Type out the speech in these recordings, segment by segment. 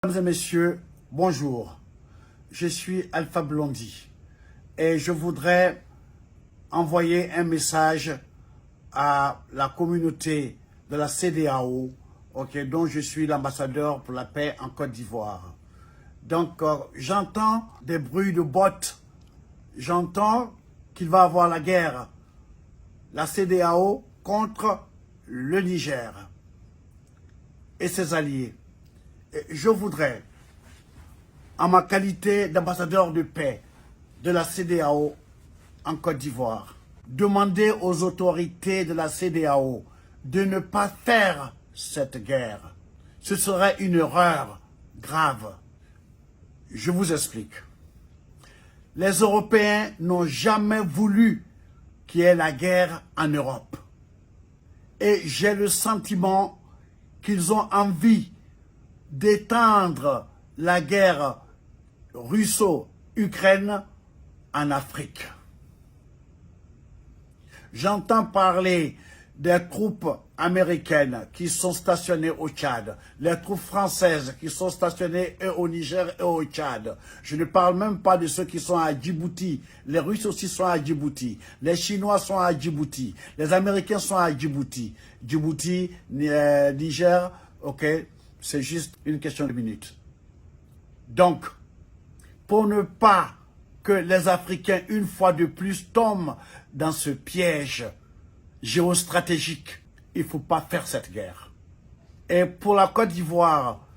Mesdames et messieurs, bonjour. Je suis Alpha Blondy et je voudrais envoyer un message à la communauté de la CEDEAO, dont je suis l'ambassadeur pour la paix en Côte d'Ivoire. Donc, j'entends des bruits de bottes, j'entends qu'il va y avoir la guerre, la CEDEAO contre le Niger et ses alliés. Je voudrais, en ma qualité d'ambassadeur de paix de la CEDEAO en Côte d'Ivoire, demander aux autorités de la CEDEAO de ne pas faire cette guerre. Ce serait une erreur grave. Je vous explique. Les Européens n'ont jamais voulu qu'il y ait la guerre en Europe. Et j'ai le sentiment qu'ils ont envie d'étendre la guerre russo-ukraine en Afrique. J'entends parler des troupes américaines qui sont stationnées au Tchad, les troupes françaises qui sont stationnées au Niger et au Tchad. Je ne parle même pas de ceux qui sont à Djibouti. Les Russes aussi sont à Djibouti. Les Chinois sont à Djibouti. Les Américains sont à Djibouti. Djibouti, Niger, ok, c'est juste une question de minutes. Donc, pour ne pas que les Africains, une fois de plus, tombent dans ce piège géostratégique, il ne faut pas faire cette guerre. Et pour la Côte d'Ivoire,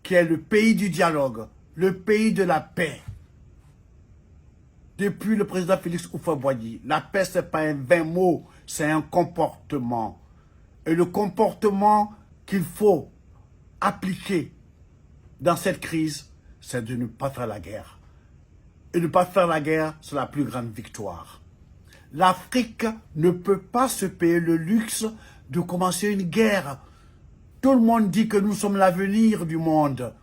qui est le pays du dialogue, le pays de la paix, depuis le président Félix Houphouët-Boigny, la paix, ce n'est pas un vain mot, c'est un comportement. Et le comportement qu'il faut appliquer dans cette crise, c'est de ne pas faire la guerre. Et ne pas faire la guerre, c'est la plus grande victoire. L'Afrique ne peut pas se payer le luxe de commencer une guerre. Tout le monde dit que nous sommes l'avenir du monde,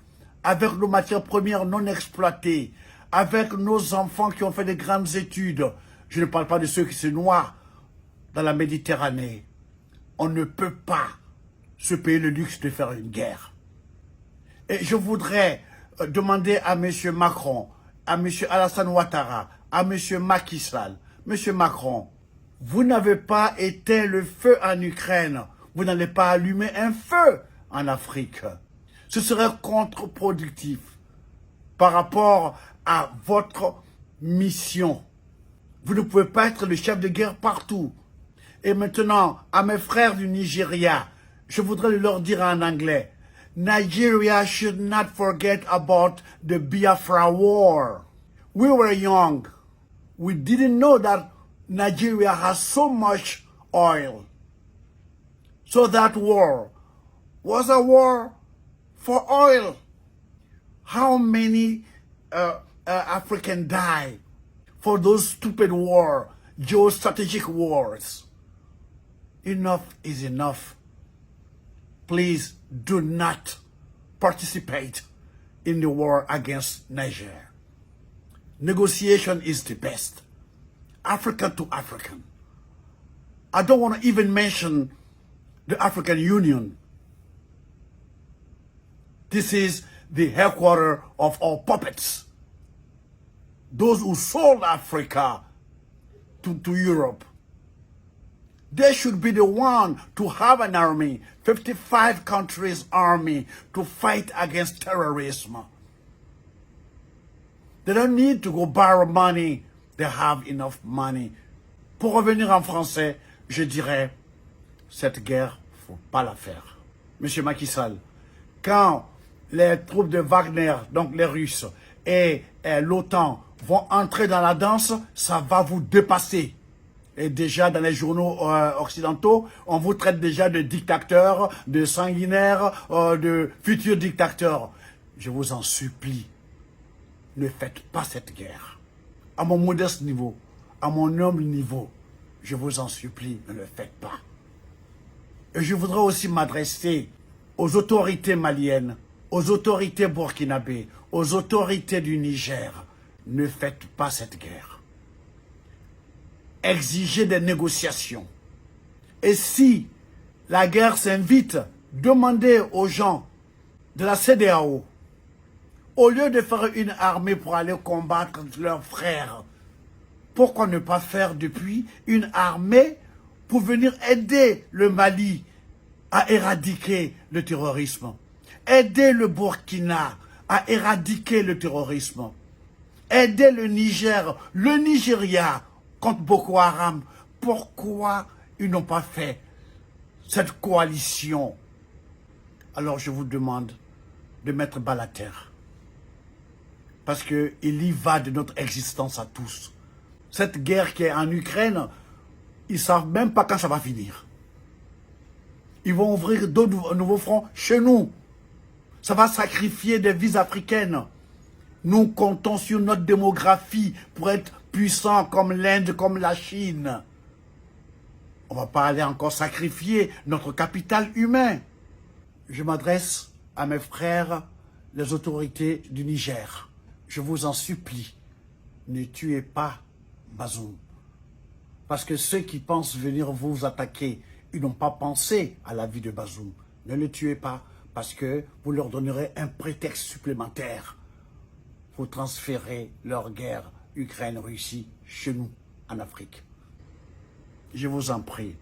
avec nos matières premières non exploitées, avec nos enfants qui ont fait des grandes études. Je ne parle pas de ceux qui se noient dans la Méditerranée. On ne peut pas se payer le luxe de faire une guerre. Et je voudrais demander à M. Macron, à M. Alassane Ouattara, à M. Macky Sall, M. Macron, vous n'avez pas éteint le feu en Ukraine, vous n'allez pas allumer un feu en Afrique. Ce serait contre-productif par rapport à votre mission. Vous ne pouvez pas être le chef de guerre partout. Et maintenant, à mes frères du Nigeria, je voudrais leur dire en anglais, Nigeria should not forget about the Biafra war. We were young. We didn't know that Nigeria has so much oil. So that war was a war for oil. How many Africans died for those stupid wars, geostrategic wars? Enough is enough. Please do not participate in the war against Niger. Negotiation is the best. African to African. I don't want to even mention the African Union. This is the headquarters of all puppets. Those who sold Africa to Europe. They should be the one to have an army, 55 countries army, to fight against terrorism. They don't need to go borrow money. They have enough money. Pour revenir en français, je dirais, cette guerre, il ne faut pas la faire. Monsieur Macky Sall, quand les troupes de Wagner, donc les Russes, et l'OTAN vont entrer dans la danse, ça va vous dépasser. Et déjà dans les journaux occidentaux, on vous traite déjà de dictateurs, de sanguinaires, de futurs dictateurs. Je vous en supplie, ne faites pas cette guerre. À mon modeste niveau, à mon humble niveau, je vous en supplie, ne le faites pas. Et je voudrais aussi m'adresser aux autorités maliennes, aux autorités burkinabées, aux autorités du Niger. Ne faites pas cette guerre. Exigez des négociations. Et si la guerre s'invite, demandez aux gens de la CEDEAO Au lieu de faire une armée pour aller combattre leurs frères, pourquoi ne pas faire depuis une armée pour venir aider le Mali à éradiquer le terrorisme, aider le Burkina à éradiquer le terrorisme, aider le Niger, le Nigeria contre Boko Haram. Pourquoi ils n'ont pas fait cette coalition? Alors je vous demande de mettre bas la terre. Parce qu'il y va de notre existence à tous. Cette guerre qui est en Ukraine, ils ne savent même pas quand ça va finir. Ils vont ouvrir d'autres nouveaux fronts chez nous. Ça va sacrifier des vies africaines. Nous comptons sur notre démographie pour être puissants comme l'Inde, comme la Chine. On ne va pas aller encore sacrifier notre capital humain. Je m'adresse à mes frères, les autorités du Niger. Je vous en supplie, ne tuez pas Bazoum. Parce que ceux qui pensent venir vous attaquer, ils n'ont pas pensé à la vie de Bazoum. Ne le tuez pas, parce que vous leur donnerez un prétexte supplémentaire pour transférer leur guerre Ukraine-Russie chez nous, en Afrique. Je vous en prie,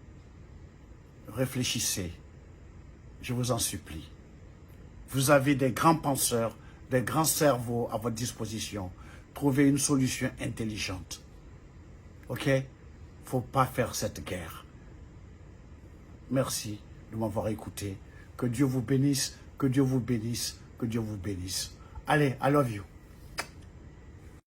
réfléchissez, je vous en supplie. Vous avez des grands penseurs, des grands cerveaux à votre disposition. Trouvez une solution intelligente. Ok? Il ne faut pas faire cette guerre. Merci de m'avoir écouté. Que Dieu vous bénisse, que Dieu vous bénisse, que Dieu vous bénisse. Allez, I love you.